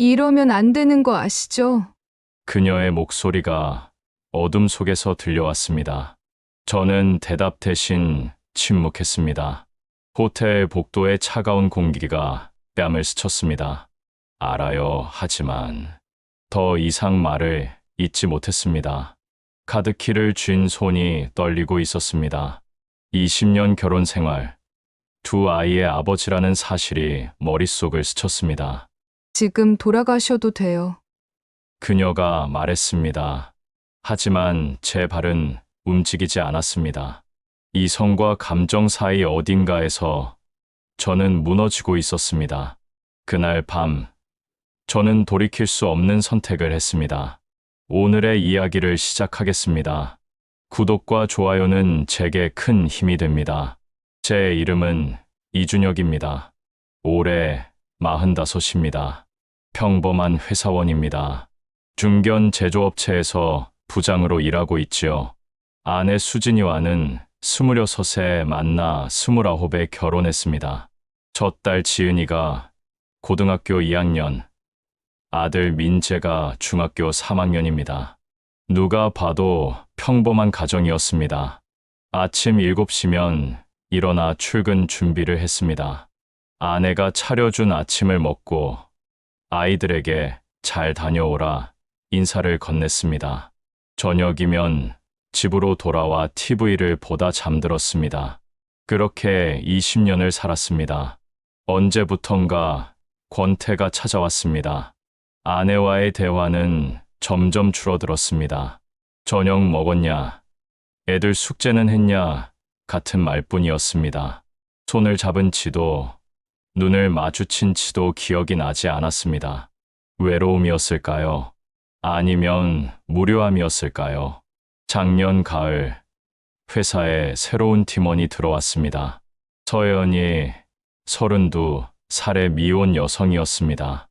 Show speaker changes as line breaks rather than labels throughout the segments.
이러면 안 되는 거 아시죠?
그녀의 목소리가 어둠 속에서 들려왔습니다. 저는 대답 대신 침묵했습니다. 호텔 복도의 차가운 공기가 뺨을 스쳤습니다. 알아요. 하지만 더 이상 말을 잇지 못했습니다. 카드키를 쥔 손이 떨리고 있었습니다. 20년 결혼 생활, 두 아이의 아버지라는 사실이 머릿속을 스쳤습니다.
지금 돌아가셔도 돼요.
그녀가 말했습니다. 하지만 제 발은 움직이지 않았습니다. 이성과 감정 사이 어딘가에서 저는 무너지고 있었습니다. 그날 밤, 저는 돌이킬 수 없는 선택을 했습니다. 오늘의 이야기를 시작하겠습니다. 구독과 좋아요는 제게 큰 힘이 됩니다. 제 이름은 이준혁입니다. 올해 45입니다. 평범한 회사원입니다. 중견 제조업체에서 부장으로 일하고 있지요. 아내 수진이와는 26에 만나 29에 결혼했습니다. 첫 딸 지은이가 고등학교 2학년, 아들 민재가 중학교 3학년입니다. 누가 봐도 평범한 가정이었습니다. 아침 7시면 일어나 출근 준비를 했습니다. 아내가 차려준 아침을 먹고 아이들에게 잘 다녀오라 인사를 건넸습니다. 저녁이면 집으로 돌아와 TV를 보다 잠들었습니다. 그렇게 20년을 살았습니다. 언제부턴가 권태가 찾아왔습니다. 아내와의 대화는 점점 줄어들었습니다. 저녁 먹었냐? 애들 숙제는 했냐? 같은 말뿐이었습니다. 손을 잡은 지도, 눈을 마주친 지도 기억이 나지 않았습니다. 외로움이었을까요? 아니면 무료함이었을까요? 작년 가을, 회사에 새로운 팀원이 들어왔습니다. 서연이 32살의 미혼 여성이었습니다.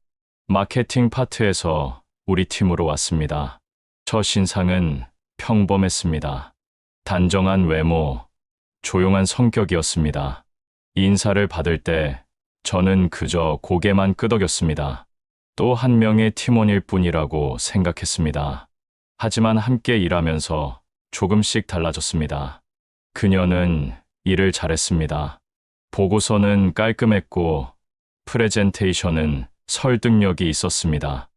마케팅 파트에서 우리 팀으로 왔습니다. 첫 인상은 평범했습니다. 단정한 외모, 조용한 성격이었습니다. 인사를 받을 때 저는 그저 고개만 끄덕였습니다. 또 한 명의 팀원일 뿐이라고 생각했습니다. 하지만 함께 일하면서 조금씩 달라졌습니다. 그녀는 일을 잘했습니다. 보고서는 깔끔했고 프레젠테이션은 설득력이 있었습니다.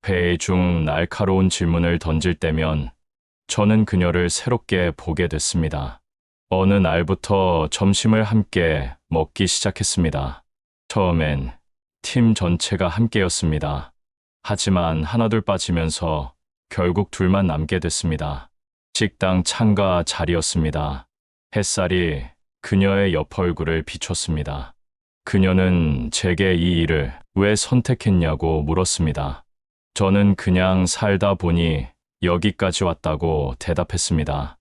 회의 중 날카로운 질문을 던질 때면 저는 그녀를 새롭게 보게 됐습니다. 어느 날부터 점심을 함께 먹기 시작했습니다. 처음엔 팀 전체가 함께였습니다. 하지만 하나둘 빠지면서 결국 둘만 남게 됐습니다. 식당 창가 자리였습니다. 햇살이 그녀의 옆 얼굴을 비췄습니다. 그녀는 제게 이 일을 왜 선택했냐고 물었습니다. 저는 그냥 살다 보니 여기까지 왔다고 대답했습니다.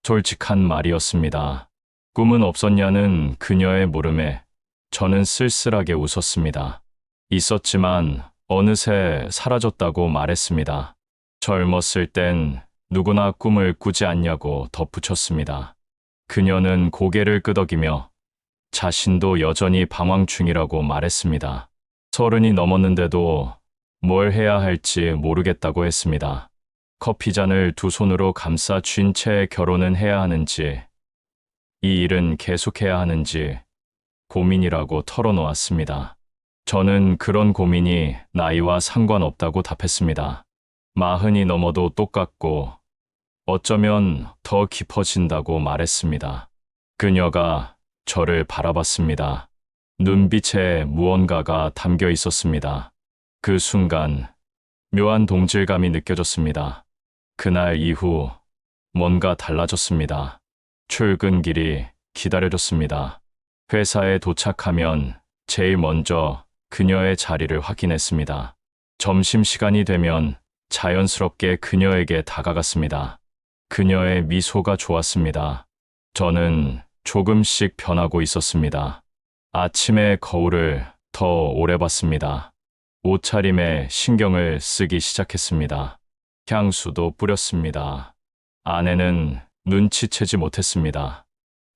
솔직한 말이었습니다. 꿈은 없었냐는 그녀의 물음에 저는 쓸쓸하게 웃었습니다. 있었지만 어느새 사라졌다고 말했습니다. 젊었을 땐 누구나 꿈을 꾸지 않냐고 덧붙였습니다. 그녀는 고개를 끄덕이며 자신도 여전히 방황 중이라고 말했습니다. 30이 넘었는데도 뭘 해야 할지 모르겠다고 했습니다. 커피잔을 두 손으로 감싸 쥔 채 결혼은 해야 하는지, 이 일은 계속해야 하는지 고민이라고 털어놓았습니다. 저는 그런 고민이 나이와 상관없다고 답했습니다. 40이 넘어도 똑같고 어쩌면 더 깊어진다고 말했습니다. 그녀가 저를 바라봤습니다. 눈빛에 무언가가 담겨 있었습니다. 그 순간 묘한 동질감이 느껴졌습니다. 그날 이후 뭔가 달라졌습니다. 출근길이 기다려졌습니다. 회사에 도착하면 제일 먼저 그녀의 자리를 확인했습니다. 점심시간이 되면 자연스럽게 그녀에게 다가갔습니다. 그녀의 미소가 좋았습니다. 저는 조금씩 변하고 있었습니다. 아침의 거울을 더 오래 봤습니다. 옷차림에 신경을 쓰기 시작했습니다. 향수도 뿌렸습니다. 아내는 눈치채지 못했습니다.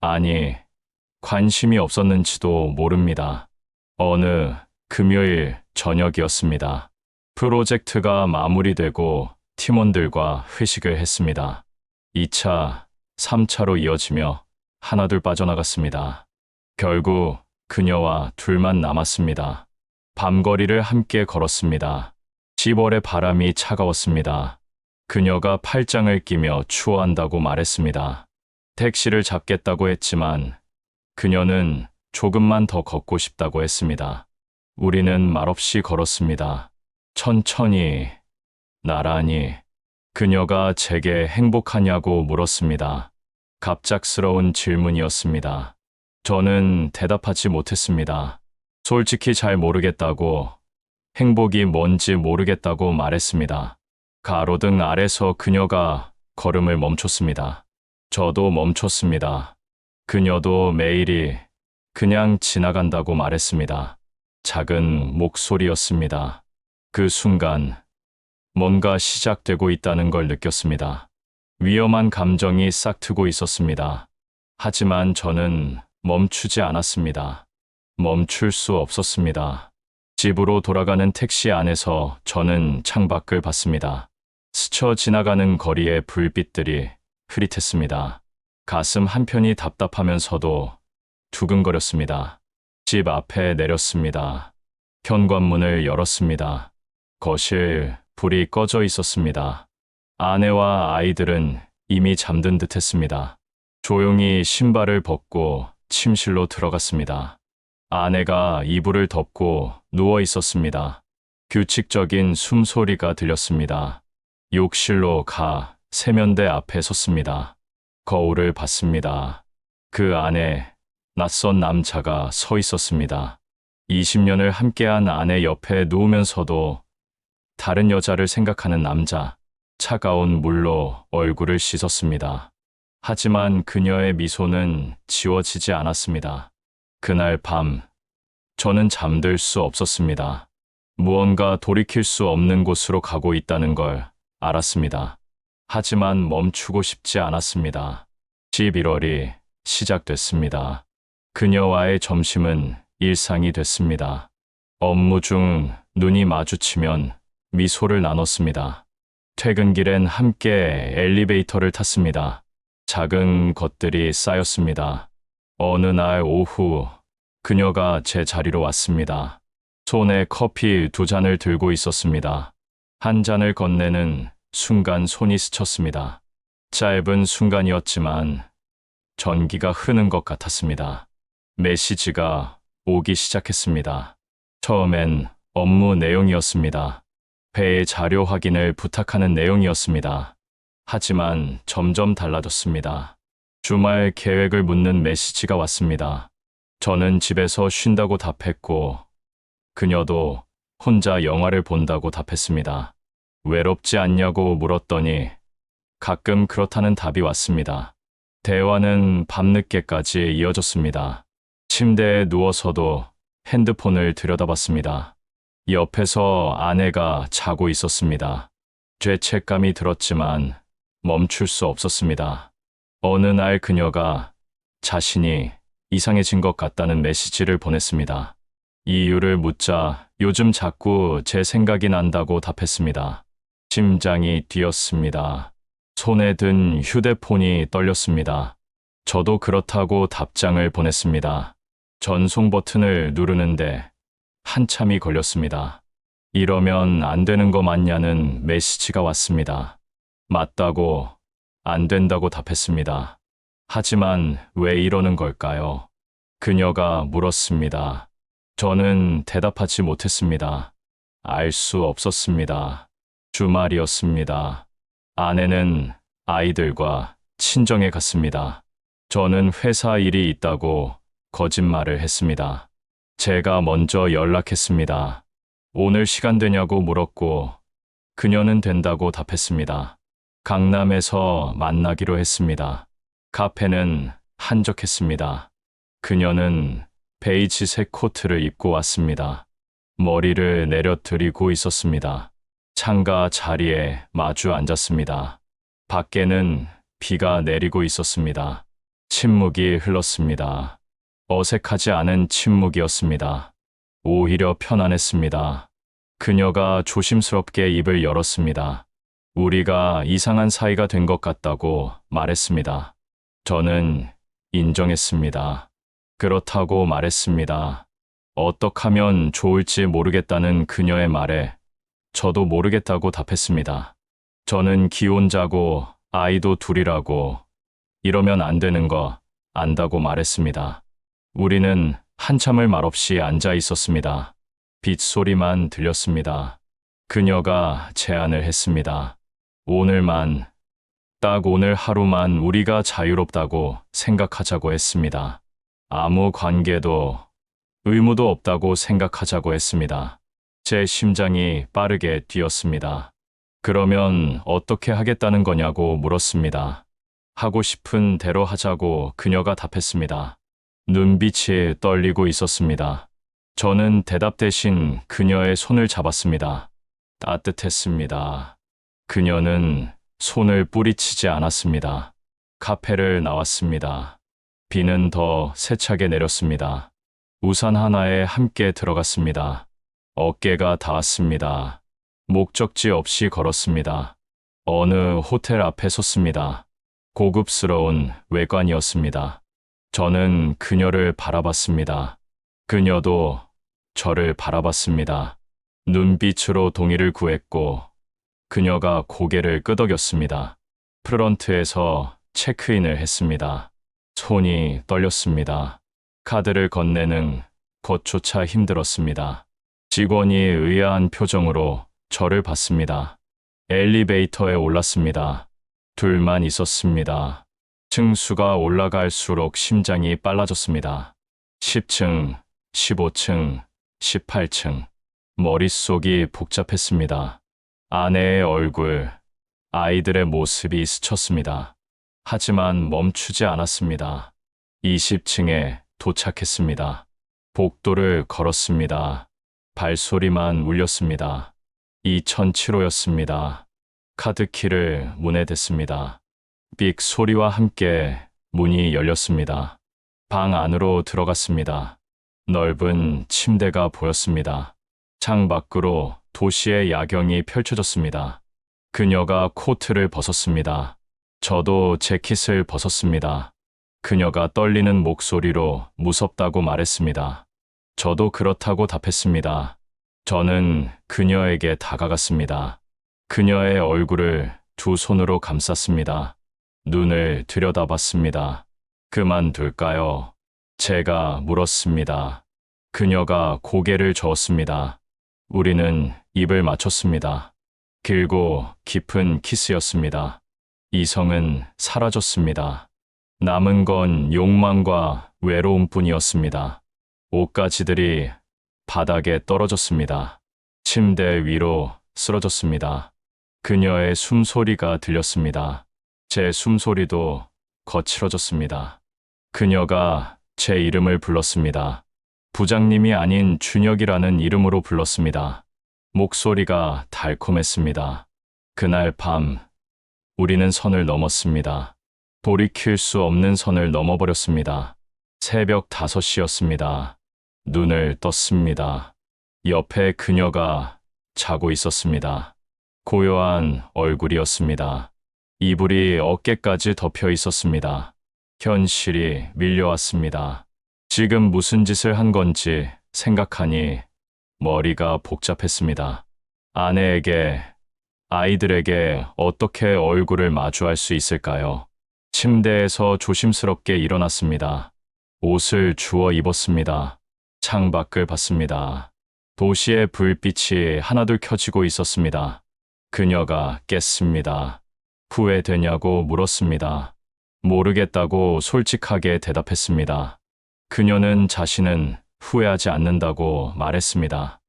아니, 관심이 없었는지도 모릅니다. 어느 금요일 저녁이었습니다. 프로젝트가 마무리되고 팀원들과 회식을 했습니다. 2차, 3차로 이어지며 하나둘 빠져나갔습니다. 결국 그녀와 둘만 남았습니다. 밤거리를 함께 걸었습니다. 10월의 바람이 차가웠습니다. 그녀가 팔짱을 끼며 추워한다고 말했습니다. 택시를 잡겠다고 했지만 그녀는 조금만 더 걷고 싶다고 했습니다. 우리는 말없이 걸었습니다. 천천히, 나란히. 그녀가 제게 행복하냐고 물었습니다. 갑작스러운 질문이었습니다. 저는 대답하지 못했습니다. 솔직히 잘 모르겠다고, 행복이 뭔지 모르겠다고 말했습니다. 가로등 아래서 그녀가 걸음을 멈췄습니다. 저도 멈췄습니다. 그녀도 매일이 그냥 지나간다고 말했습니다. 작은 목소리였습니다. 그 순간 뭔가 시작되고 있다는 걸 느꼈습니다. 위험한 감정이 싹트고 있었습니다. 하지만 저는 멈추지 않았습니다. 멈출 수 없었습니다. 집으로 돌아가는 택시 안에서 저는 창밖을 봤습니다. 스쳐 지나가는 거리의 불빛들이 흐릿했습니다. 가슴 한편이 답답하면서도 두근거렸습니다. 집 앞에 내렸습니다. 현관문을 열었습니다. 거실 불이 꺼져 있었습니다. 아내와 아이들은 이미 잠든 듯 했습니다. 조용히 신발을 벗고 침실로 들어갔습니다. 아내가 이불을 덮고 누워 있었습니다. 규칙적인 숨소리가 들렸습니다. 욕실로 가 세면대 앞에 섰습니다. 거울을 봤습니다. 그 안에 낯선 남자가 서 있었습니다. 20년을 함께한 아내 옆에 누우면서도 다른 여자를 생각하는 남자. 차가운 물로 얼굴을 씻었습니다. 하지만 그녀의 미소는 지워지지 않았습니다. 그날 밤, 저는 잠들 수 없었습니다. 무언가 돌이킬 수 없는 곳으로 가고 있다는 걸 알았습니다. 하지만 멈추고 싶지 않았습니다. 11월이 시작됐습니다. 그녀와의 점심은 일상이 됐습니다. 업무 중 눈이 마주치면 미소를 나눴습니다. 퇴근길엔 함께 엘리베이터를 탔습니다. 작은 것들이 쌓였습니다. 어느 날 오후, 그녀가 제 자리로 왔습니다. 손에 커피 2잔을 들고 있었습니다. 한 잔을 건네는 순간 손이 스쳤습니다. 짧은 순간이었지만 전기가 흐는 것 같았습니다. 메시지가 오기 시작했습니다. 처음엔 업무 내용이었습니다. 회의 자료 확인을 부탁하는 내용이었습니다. 하지만 점점 달라졌습니다. 주말 계획을 묻는 메시지가 왔습니다. 저는 집에서 쉰다고 답했고, 그녀도 혼자 영화를 본다고 답했습니다. 외롭지 않냐고 물었더니 가끔 그렇다는 답이 왔습니다. 대화는 밤늦게까지 이어졌습니다. 침대에 누워서도 핸드폰을 들여다봤습니다. 옆에서 아내가 자고 있었습니다. 죄책감이 들었지만 멈출 수 없었습니다. 어느 날 그녀가 자신이 이상해진 것 같다는 메시지를 보냈습니다. 이유를 묻자 요즘 자꾸 제 생각이 난다고 답했습니다. 심장이 뛰었습니다. 손에 든 휴대폰이 떨렸습니다. 저도 그렇다고 답장을 보냈습니다. 전송 버튼을 누르는데 한참이 걸렸습니다. 이러면 안 되는 거 맞냐는 메시지가 왔습니다. 맞다고, 안 된다고 답했습니다. 하지만 왜 이러는 걸까요? 그녀가 물었습니다. 저는 대답하지 못했습니다. 알 수 없었습니다. 주말이었습니다. 아내는 아이들과 친정에 갔습니다. 저는 회사 일이 있다고 거짓말을 했습니다. 제가 먼저 연락했습니다. 오늘 시간 되냐고 물었고, 그녀는 된다고 답했습니다. 강남에서 만나기로 했습니다. 카페는 한적했습니다. 그녀는 베이지색 코트를 입고 왔습니다. 머리를 내려뜨리고 있었습니다. 창가 자리에 마주 앉았습니다. 밖에는 비가 내리고 있었습니다. 침묵이 흘렀습니다. 어색하지 않은 침묵이었습니다. 오히려 편안했습니다. 그녀가 조심스럽게 입을 열었습니다. 우리가 이상한 사이가 된 것 같다고 말했습니다. 저는 인정했습니다. 그렇다고 말했습니다. 어떻게 하면 좋을지 모르겠다는 그녀의 말에 저도 모르겠다고 답했습니다. 저는 기혼자고 아이도 둘이라고 이러면 안 되는 거 안다고 말했습니다. 우리는 한참을 말없이 앉아 있었습니다. 빗소리만 들렸습니다. 그녀가 제안을 했습니다. 오늘만, 딱 오늘 하루만 우리가 자유롭다고 생각하자고 했습니다. 아무 관계도 의무도 없다고 생각하자고 했습니다. 제 심장이 빠르게 뛰었습니다. 그러면 어떻게 하겠다는 거냐고 물었습니다. 하고 싶은 대로 하자고 그녀가 답했습니다. 눈빛이 떨리고 있었습니다. 저는 대답 대신 그녀의 손을 잡았습니다. 따뜻했습니다. 그녀는 손을 뿌리치지 않았습니다. 카페를 나왔습니다. 비는 더 세차게 내렸습니다. 우산 하나에 함께 들어갔습니다. 어깨가 닿았습니다. 목적지 없이 걸었습니다. 어느 호텔 앞에 섰습니다. 고급스러운 외관이었습니다. 저는 그녀를 바라봤습니다. 그녀도 저를 바라봤습니다. 눈빛으로 동의를 구했고 그녀가 고개를 끄덕였습니다. 프런트에서 체크인을 했습니다. 손이 떨렸습니다. 카드를 건네는 것조차 힘들었습니다. 직원이 의아한 표정으로 저를 봤습니다. 엘리베이터에 올랐습니다. 둘만 있었습니다. 층수가 올라갈수록 심장이 빨라졌습니다. 10층, 15층, 18층. 머릿속이 복잡했습니다. 아내의 얼굴, 아이들의 모습이 스쳤습니다. 하지만 멈추지 않았습니다. 20층에 도착했습니다. 복도를 걸었습니다. 발소리만 울렸습니다. 2007호였습니다. 카드키를 문에 댔습니다. 삑 소리와 함께 문이 열렸습니다. 방 안으로 들어갔습니다. 넓은 침대가 보였습니다. 창 밖으로 도시의 야경이 펼쳐졌습니다. 그녀가 코트를 벗었습니다. 저도 재킷을 벗었습니다. 그녀가 떨리는 목소리로 무섭다고 말했습니다. 저도 그렇다고 답했습니다. 저는 그녀에게 다가갔습니다. 그녀의 얼굴을 두 손으로 감쌌습니다. 눈을 들여다봤습니다. 그만둘까요? 제가 물었습니다. 그녀가 고개를 저었습니다. 우리는 입을 맞췄습니다. 길고 깊은 키스였습니다. 이성은 사라졌습니다. 남은 건 욕망과 외로움뿐이었습니다. 옷가지들이 바닥에 떨어졌습니다. 침대 위로 쓰러졌습니다. 그녀의 숨소리가 들렸습니다. 제 숨소리도 거칠어졌습니다. 그녀가 제 이름을 불렀습니다. 부장님이 아닌 준혁이라는 이름으로 불렀습니다. 목소리가 달콤했습니다. 그날 밤, 우리는 선을 넘었습니다. 돌이킬 수 없는 선을 넘어버렸습니다. 새벽 5시였습니다. 눈을 떴습니다. 옆에 그녀가 자고 있었습니다. 고요한 얼굴이었습니다. 이불이 어깨까지 덮여 있었습니다. 현실이 밀려왔습니다. 지금 무슨 짓을 한 건지 생각하니 머리가 복잡했습니다. 아내에게, 아이들에게 어떻게 얼굴을 마주할 수 있을까요? 침대에서 조심스럽게 일어났습니다. 옷을 주워 입었습니다. 창밖을 봤습니다. 도시의 불빛이 하나둘 켜지고 있었습니다. 그녀가 깼습니다. 후회되냐고 물었습니다. 모르겠다고 솔직하게 대답했습니다. 그녀는 자신은 후회하지 않는다고 말했습니다.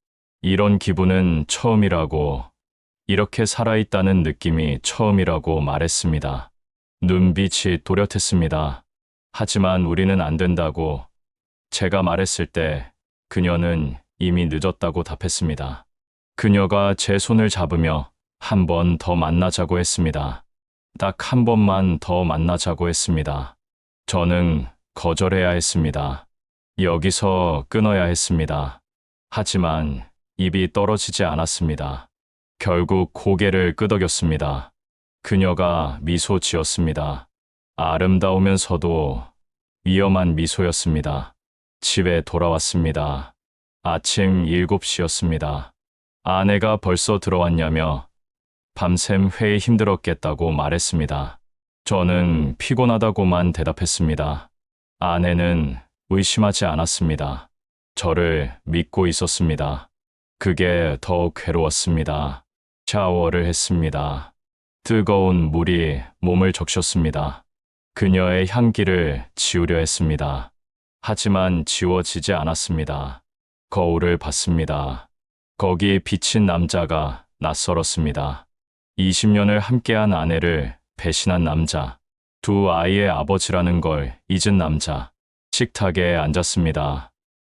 이런 기분은 처음이라고, 이렇게 살아있다는 느낌이 처음이라고 말했습니다. 눈빛이 또렷했습니다. 하지만 우리는 안 된다고 제가 말했을 때 그녀는 이미 늦었다고 답했습니다. 그녀가 제 손을 잡으며 한 번 더 만나자고 했습니다. 딱 한 번만 더 만나자고 했습니다. 저는 거절해야 했습니다. 여기서 끊어야 했습니다. 하지만 입이 떨어지지 않았습니다. 결국 고개를 끄덕였습니다. 그녀가 미소 지었습니다. 아름다우면서도 위험한 미소였습니다. 집에 돌아왔습니다. 아침 7시였습니다. 아내가 벌써 들어왔냐며 밤샘 회의 힘들었겠다고 말했습니다. 저는 피곤하다고만 대답했습니다. 아내는 의심하지 않았습니다. 저를 믿고 있었습니다. 그게 더 괴로웠습니다. 샤워를 했습니다. 뜨거운 물이 몸을 적셨습니다. 그녀의 향기를 지우려 했습니다. 하지만 지워지지 않았습니다. 거울을 봤습니다. 거기에 비친 남자가 낯설었습니다. 20년을 함께한 아내를 배신한 남자, 두 아이의 아버지라는 걸 잊은 남자. 식탁에 앉았습니다.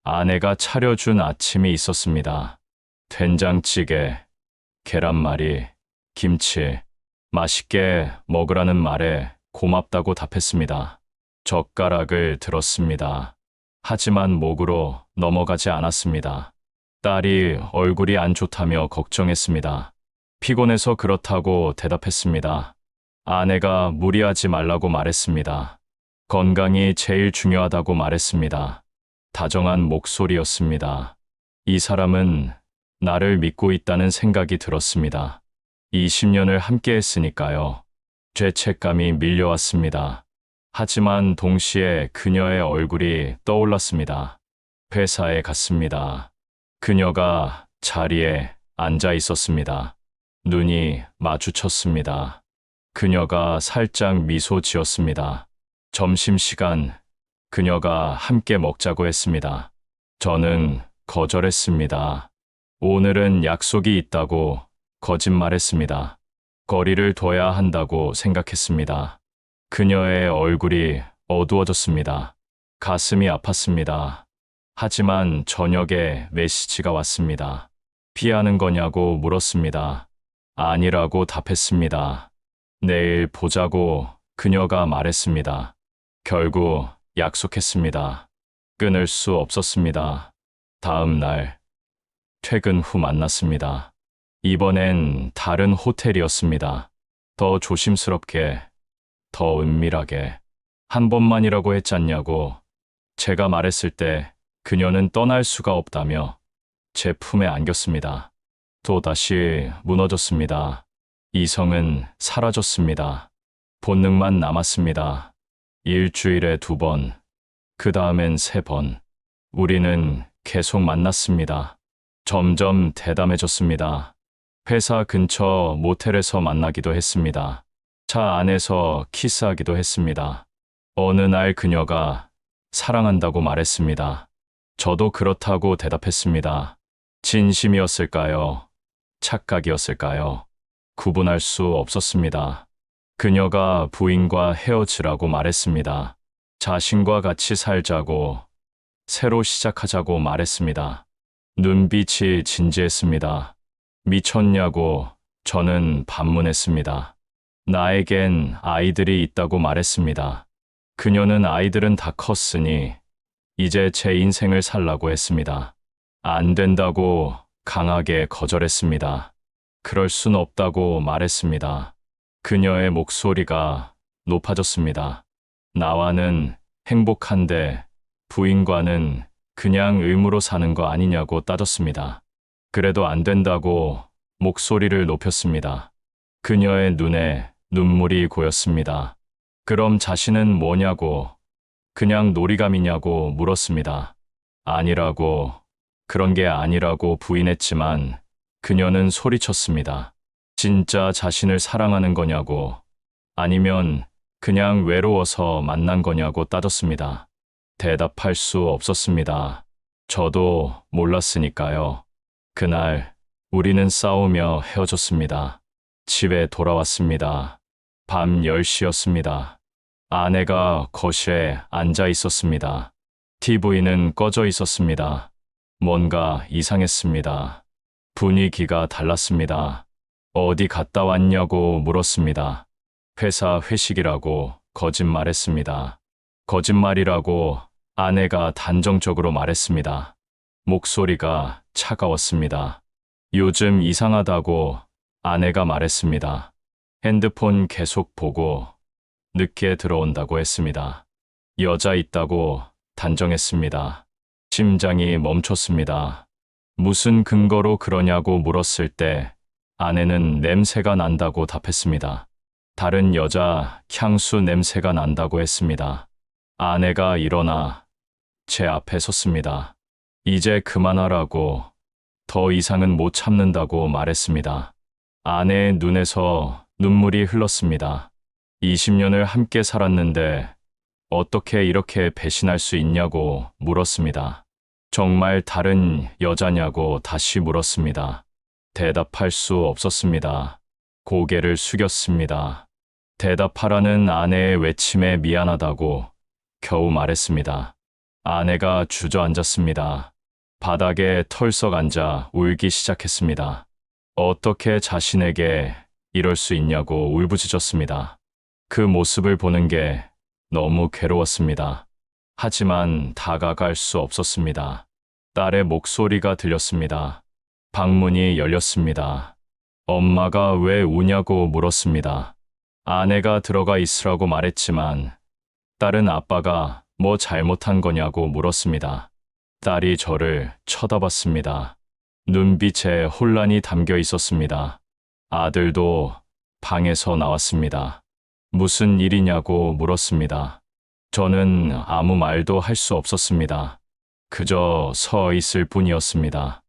아내가 차려준 아침이 있었습니다. 된장찌개, 계란말이, 김치. 맛있게 먹으라는 말에 고맙다고 답했습니다. 젓가락을 들었습니다. 하지만 목으로 넘어가지 않았습니다. 딸이 얼굴이 안 좋다며 걱정했습니다. 피곤해서 그렇다고 대답했습니다. 아내가 무리하지 말라고 말했습니다. 건강이 제일 중요하다고 말했습니다. 다정한 목소리였습니다. 이 사람은 나를 믿고 있다는 생각이 들었습니다. 20년을 함께 했으니까요. 죄책감이 밀려왔습니다. 하지만 동시에 그녀의 얼굴이 떠올랐습니다. 회사에 갔습니다. 그녀가 자리에 앉아 있었습니다. 눈이 마주쳤습니다. 그녀가 살짝 미소 지었습니다. 점심시간, 그녀가 함께 먹자고 했습니다. 저는 거절했습니다. 오늘은 약속이 있다고 거짓말했습니다. 거리를 둬야 한다고 생각했습니다. 그녀의 얼굴이 어두워졌습니다. 가슴이 아팠습니다. 하지만 저녁에 메시지가 왔습니다. 피하는 거냐고 물었습니다. 아니라고 답했습니다. 내일 보자고 그녀가 말했습니다. 결국 약속했습니다. 끊을 수 없었습니다. 다음 날, 퇴근 후 만났습니다. 이번엔 다른 호텔이었습니다. 더 조심스럽게, 더 은밀하게. 한 번만이라고 했잖냐고 제가 말했을 때 그녀는 떠날 수가 없다며 제 품에 안겼습니다. 또다시 무너졌습니다. 이성은 사라졌습니다. 본능만 남았습니다. 일주일에 2번, 그 다음엔 3번. 우리는 계속 만났습니다. 점점 대담해졌습니다. 회사 근처 모텔에서 만나기도 했습니다. 차 안에서 키스하기도 했습니다. 어느 날 그녀가 사랑한다고 말했습니다. 저도 그렇다고 대답했습니다. 진심이었을까요? 착각이었을까요? 구분할 수 없었습니다. 그녀가 부인과 헤어지라고 말했습니다. 자신과 같이 살자고, 새로 시작하자고 말했습니다. 눈빛이 진지했습니다. 미쳤냐고 저는 반문했습니다. 나에겐 아이들이 있다고 말했습니다. 그녀는 아이들은 다 컸으니 이제 제 인생을 살라고 했습니다. 안 된다고 강하게 거절했습니다. 그럴 순 없다고 말했습니다. 그녀의 목소리가 높아졌습니다. 나와는 행복한데 부인과는 그냥 의무로 사는 거 아니냐고 따졌습니다. 그래도 안 된다고 목소리를 높였습니다. 그녀의 눈에 눈물이 고였습니다. 그럼 자신은 뭐냐고, 그냥 놀이감이냐고 물었습니다. 아니라고, 그런 게 아니라고 부인했지만 그녀는 소리쳤습니다. 진짜 자신을 사랑하는 거냐고, 아니면 그냥 외로워서 만난 거냐고 따졌습니다. 대답할 수 없었습니다. 저도 몰랐으니까요. 그날 우리는 싸우며 헤어졌습니다. 집에 돌아왔습니다. 밤 10시였습니다. 아내가 거실에 앉아 있었습니다. TV는 꺼져 있었습니다. 뭔가 이상했습니다. 분위기가 달랐습니다. 어디 갔다 왔냐고 물었습니다. 회사 회식이라고 거짓말했습니다. 거짓말이라고 아내가 단정적으로 말했습니다. 목소리가 차가웠습니다. 요즘 이상하다고 아내가 말했습니다. 핸드폰 계속 보고 늦게 들어온다고 했습니다. 여자 있다고 단정했습니다. 심장이 멈췄습니다. 무슨 근거로 그러냐고 물었을 때 아내는 냄새가 난다고 답했습니다. 다른 여자 향수 냄새가 난다고 했습니다. 아내가 일어나 제 앞에 섰습니다. 이제 그만하라고, 더 이상은 못 참는다고 말했습니다. 아내의 눈에서 눈물이 흘렀습니다. 20년을 함께 살았는데 어떻게 이렇게 배신할 수 있냐고 물었습니다. 정말 다른 여자냐고 다시 물었습니다. 대답할 수 없었습니다. 고개를 숙였습니다. 대답하라는 아내의 외침에 미안하다고 겨우 말했습니다. 아내가 주저앉았습니다. 바닥에 털썩 앉아 울기 시작했습니다. 어떻게 자신에게 이럴 수 있냐고 울부짖었습니다. 그 모습을 보는 게 너무 괴로웠습니다. 하지만 다가갈 수 없었습니다. 딸의 목소리가 들렸습니다. 방문이 열렸습니다. 엄마가 왜 우냐고 물었습니다. 아내가 들어가 있으라고 말했지만 딸은 아빠가 뭐 잘못한 거냐고 물었습니다. 딸이 저를 쳐다봤습니다. 눈빛에 혼란이 담겨 있었습니다. 아들도 방에서 나왔습니다. 무슨 일이냐고 물었습니다. 저는 아무 말도 할 수 없었습니다. 그저 서 있을 뿐이었습니다.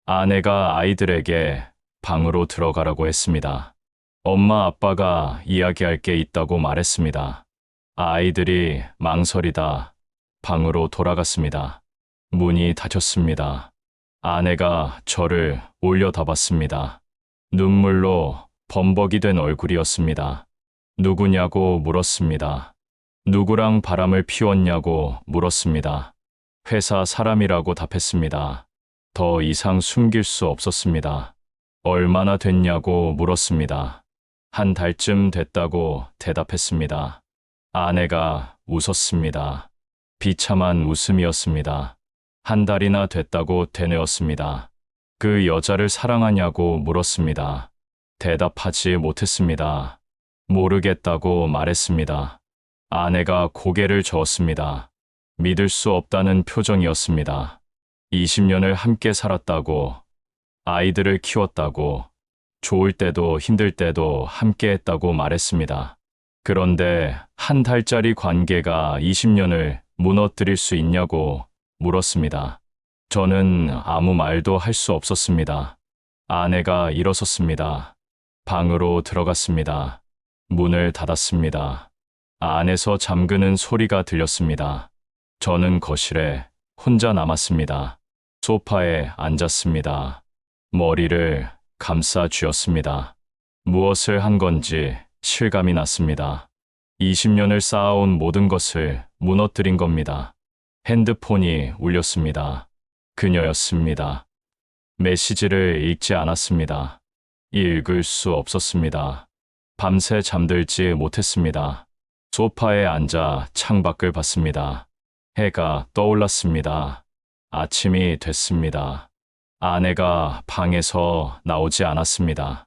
아내가 아이들에게 방으로 들어가라고 했습니다. 엄마 아빠가 이야기할 게 있다고 말했습니다. 아이들이 망설이다 방으로 돌아갔습니다. 문이 닫혔습니다. 아내가 저를 올려다봤습니다. 눈물로 범벅이 된 얼굴이었습니다. 누구냐고 물었습니다. 누구랑 바람을 피웠냐고 물었습니다. 회사 사람이라고 답했습니다. 더 이상 숨길 수 없었습니다. 얼마나 됐냐고 물었습니다. 한 달쯤 됐다고 대답했습니다. 아내가 웃었습니다. 비참한 웃음이었습니다. 한 달이나 됐다고 되뇌었습니다. 그 여자를 사랑하냐고 물었습니다. 대답하지 못했습니다. 모르겠다고 말했습니다. 아내가 고개를 저었습니다. 믿을 수 없다는 표정이었습니다. 20년을 함께 살았다고, 아이들을 키웠다고, 좋을 때도 힘들 때도 함께 했다고 말했습니다. 그런데 한 달짜리 관계가 20년을 무너뜨릴 수 있냐고 물었습니다. 저는 아무 말도 할 수 없었습니다. 아내가 일어섰습니다. 방으로 들어갔습니다. 문을 닫았습니다. 안에서 잠그는 소리가 들렸습니다. 저는 거실에 혼자 남았습니다. 소파에 앉았습니다. 머리를 감싸 쥐었습니다. 무엇을 한 건지 실감이 났습니다. 20년을 쌓아온 모든 것을 무너뜨린 겁니다. 핸드폰이 울렸습니다. 그녀였습니다. 메시지를 읽지 않았습니다. 읽을 수 없었습니다. 밤새 잠들지 못했습니다. 소파에 앉아 창밖을 봤습니다. 해가 떠올랐습니다. 아침이 됐습니다. 아내가 방에서 나오지 않았습니다.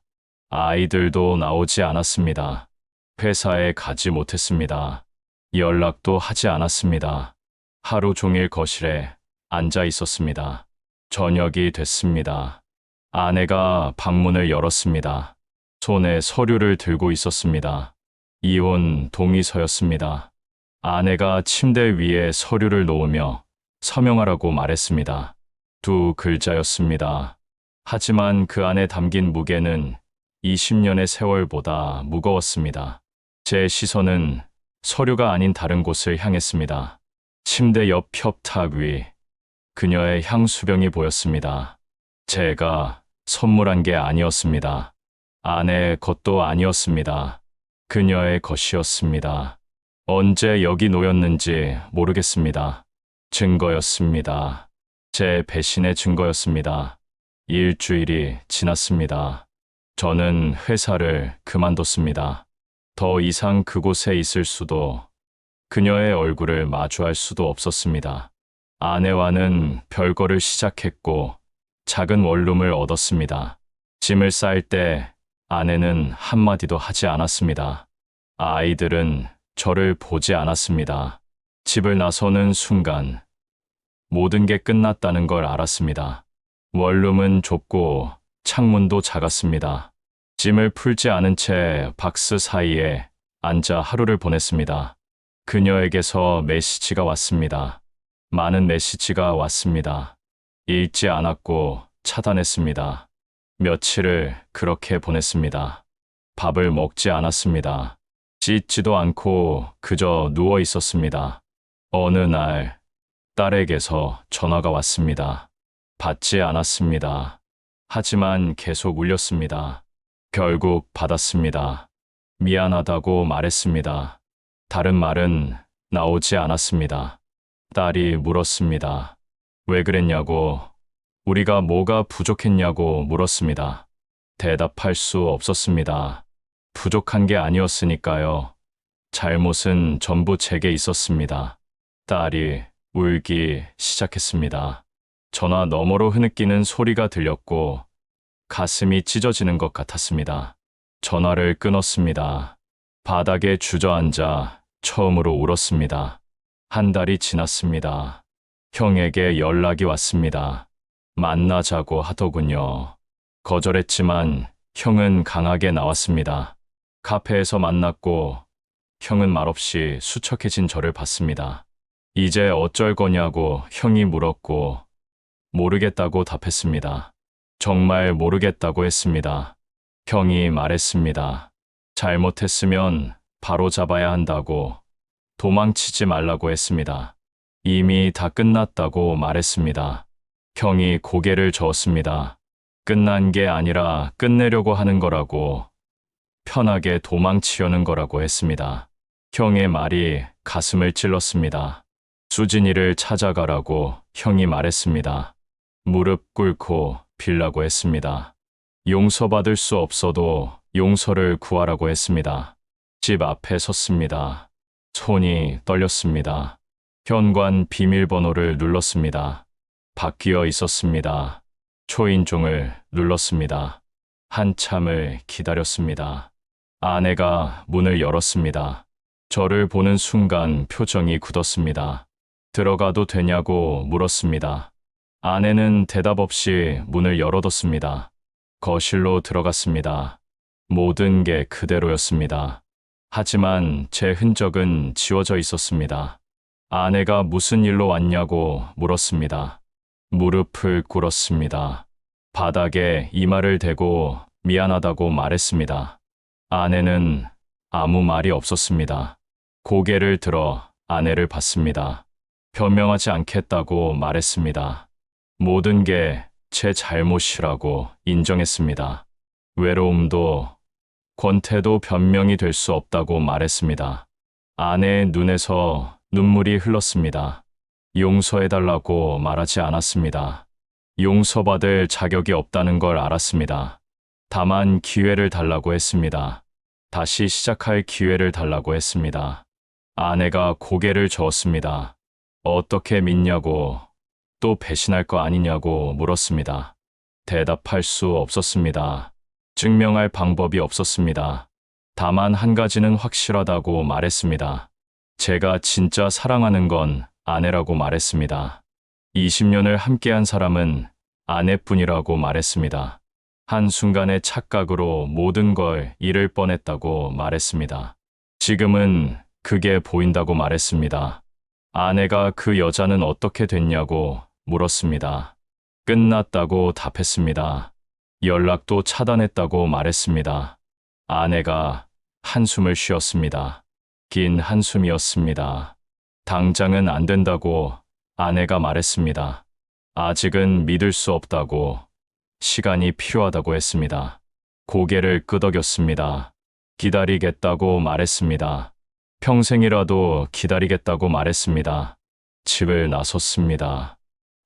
아이들도 나오지 않았습니다. 회사에 가지 못했습니다. 연락도 하지 않았습니다. 하루 종일 거실에 앉아 있었습니다. 저녁이 됐습니다. 아내가 방문을 열었습니다. 손에 서류를 들고 있었습니다. 이혼 동의서였습니다. 아내가 침대 위에 서류를 놓으며 서명하라고 말했습니다. 두 글자였습니다. 하지만 그 안에 담긴 무게는 20년의 세월보다 무거웠습니다. 제 시선은 서류가 아닌 다른 곳을 향했습니다. 침대 옆 협탁 위 그녀의 향수병이 보였습니다. 제가 선물한 게 아니었습니다. 아내의 것도 아니었습니다. 그녀의 것이었습니다. 언제 여기 놓였는지 모르겠습니다. 증거였습니다. 제 배신의 증거였습니다. 일주일이 지났습니다. 저는 회사를 그만뒀습니다. 더 이상 그곳에 있을 수도, 그녀의 얼굴을 마주할 수도 없었습니다. 아내와는 별거를 시작했고, 작은 원룸을 얻었습니다. 짐을 쌀 때 아내는 한마디도 하지 않았습니다. 아이들은 저를 보지 않았습니다. 집을 나서는 순간 모든 게 끝났다는 걸 알았습니다. 원룸은 좁고 창문도 작았습니다. 짐을 풀지 않은 채 박스 사이에 앉아 하루를 보냈습니다. 그녀에게서 메시지가 왔습니다. 많은 메시지가 왔습니다. 읽지 않았고 차단했습니다. 며칠을 그렇게 보냈습니다. 밥을 먹지 않았습니다. 씻지도 않고 그저 누워 있었습니다. 어느 날 딸에게서 전화가 왔습니다. 받지 않았습니다. 하지만 계속 울렸습니다. 결국 받았습니다. 미안하다고 말했습니다. 다른 말은 나오지 않았습니다. 딸이 물었습니다. 왜 그랬냐고, 우리가 뭐가 부족했냐고 물었습니다. 대답할 수 없었습니다. 부족한 게 아니었으니까요. 잘못은 전부 제게 있었습니다. 딸이 울기 시작했습니다. 전화 너머로 흐느끼는 소리가 들렸고 가슴이 찢어지는 것 같았습니다. 전화를 끊었습니다. 바닥에 주저앉아 처음으로 울었습니다. 한 달이 지났습니다. 형에게 연락이 왔습니다. 만나자고 하더군요. 거절했지만 형은 강하게 나왔습니다. 카페에서 만났고 형은 말없이 수척해진 저를 봤습니다. 이제 어쩔 거냐고 형이 물었고 모르겠다고 답했습니다. 정말 모르겠다고 했습니다. 형이 말했습니다. 잘못했으면 바로 잡아야 한다고, 도망치지 말라고 했습니다. 이미 다 끝났다고 말했습니다. 형이 고개를 저었습니다. 끝난 게 아니라 끝내려고 하는 거라고, 편하게 도망치려는 거라고 했습니다. 형의 말이 가슴을 찔렀습니다. 수진이를 찾아가라고 형이 말했습니다. 무릎 꿇고 빌라고 했습니다. 용서받을 수 없어도 용서를 구하라고 했습니다. 집 앞에 섰습니다. 손이 떨렸습니다. 현관 비밀번호를 눌렀습니다. 바뀌어 있었습니다. 초인종을 눌렀습니다. 한참을 기다렸습니다. 아내가 문을 열었습니다. 저를 보는 순간 표정이 굳었습니다. 들어가도 되냐고 물었습니다. 아내는 대답 없이 문을 열어뒀습니다. 거실로 들어갔습니다. 모든 게 그대로였습니다. 하지만 제 흔적은 지워져 있었습니다. 아내가 무슨 일로 왔냐고 물었습니다. 무릎을 꿇었습니다. 바닥에 이마를 대고 미안하다고 말했습니다. 아내는 아무 말이 없었습니다. 고개를 들어 아내를 봤습니다. 변명하지 않겠다고 말했습니다. 모든 게 제 잘못이라고 인정했습니다. 외로움도 권태도 변명이 될 수 없다고 말했습니다. 아내의 눈에서 눈물이 흘렀습니다. 용서해달라고 말하지 않았습니다. 용서받을 자격이 없다는 걸 알았습니다. 다만 기회를 달라고 했습니다. 다시 시작할 기회를 달라고 했습니다. 아내가 고개를 저었습니다. 어떻게 믿냐고, 또 배신할 거 아니냐고 물었습니다. 대답할 수 없었습니다. 증명할 방법이 없었습니다. 다만 한 가지는 확실하다고 말했습니다. 제가 진짜 사랑하는 건 아내라고 말했습니다. 20년을 함께한 사람은 아내뿐이라고 말했습니다. 한순간의 착각으로 모든 걸 잃을 뻔했다고 말했습니다. 지금은 그게 보인다고 말했습니다. 아내가 그 여자는 어떻게 됐냐고 물었습니다. 끝났다고 답했습니다. 연락도 차단했다고 말했습니다. 아내가 한숨을 쉬었습니다. 긴 한숨이었습니다. 당장은 안 된다고 아내가 말했습니다. 아직은 믿을 수 없다고, 시간이 필요하다고 했습니다. 고개를 끄덕였습니다. 기다리겠다고 말했습니다. 평생이라도 기다리겠다고 말했습니다. 집을 나섰습니다.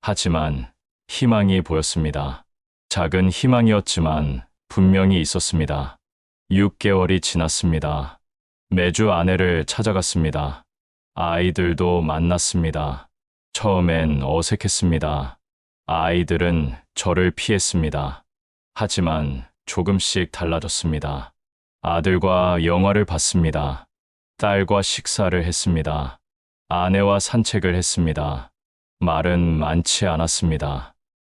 하지만 희망이 보였습니다. 작은 희망이었지만 분명히 있었습니다. 6개월이 지났습니다. 매주 아내를 찾아갔습니다. 아이들도 만났습니다. 처음엔 어색했습니다. 아이들은 저를 피했습니다. 하지만 조금씩 달라졌습니다. 아들과 영화를 봤습니다. 딸과 식사를 했습니다. 아내와 산책을 했습니다. 말은 많지 않았습니다.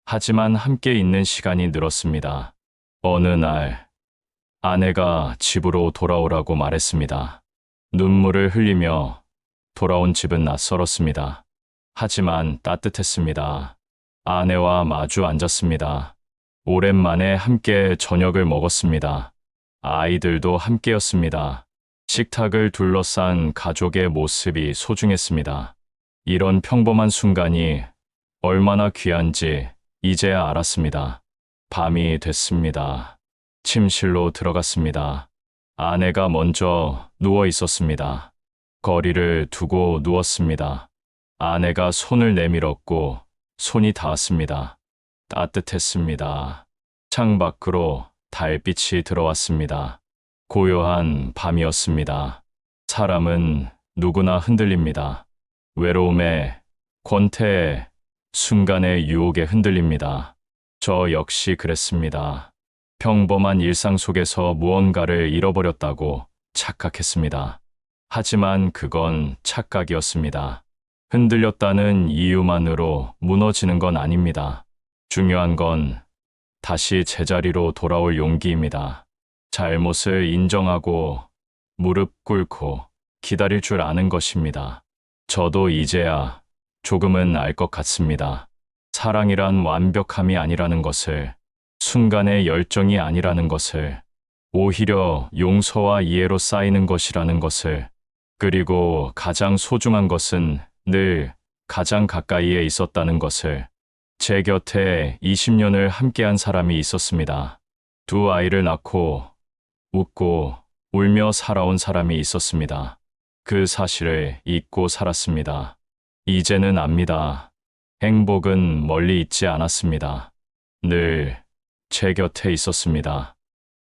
하지만 함께 있는 시간이 늘었습니다. 어느 날, 아내가 집으로 돌아오라고 말했습니다. 눈물을 흘리며 돌아온 집은 낯설었습니다. 하지만 따뜻했습니다. 아내와 마주 앉았습니다. 오랜만에 함께 저녁을 먹었습니다. 아이들도 함께였습니다. 식탁을 둘러싼 가족의 모습이 소중했습니다. 이런 평범한 순간이 얼마나 귀한지 이제야 알았습니다. 밤이 됐습니다. 침실로 들어갔습니다. 아내가 먼저 누워 있었습니다. 거리를 두고 누웠습니다. 아내가 손을 내밀었고 손이 닿았습니다. 따뜻했습니다. 창밖으로 달빛이 들어왔습니다. 고요한 밤이었습니다. 사람은 누구나 흔들립니다. 외로움에, 권태에, 순간의 유혹에 흔들립니다. 저 역시 그랬습니다. 평범한 일상 속에서 무언가를 잃어버렸다고 착각했습니다. 하지만 그건 착각이었습니다. 흔들렸다는 이유만으로 무너지는 건 아닙니다. 중요한 건 다시 제자리로 돌아올 용기입니다. 잘못을 인정하고 무릎 꿇고 기다릴 줄 아는 것입니다. 저도 이제야 조금은 알 것 같습니다. 사랑이란 완벽함이 아니라는 것을, 순간의 열정이 아니라는 것을, 오히려 용서와 이해로 쌓이는 것이라는 것을, 그리고 가장 소중한 것은 늘 가장 가까이에 있었다는 것을. 제 곁에 20년을 함께한 사람이 있었습니다. 두 아이를 낳고 웃고 울며 살아온 사람이 있었습니다. 그 사실을 잊고 살았습니다. 이제는 압니다. 행복은 멀리 있지 않았습니다. 늘 제 곁에 있었습니다.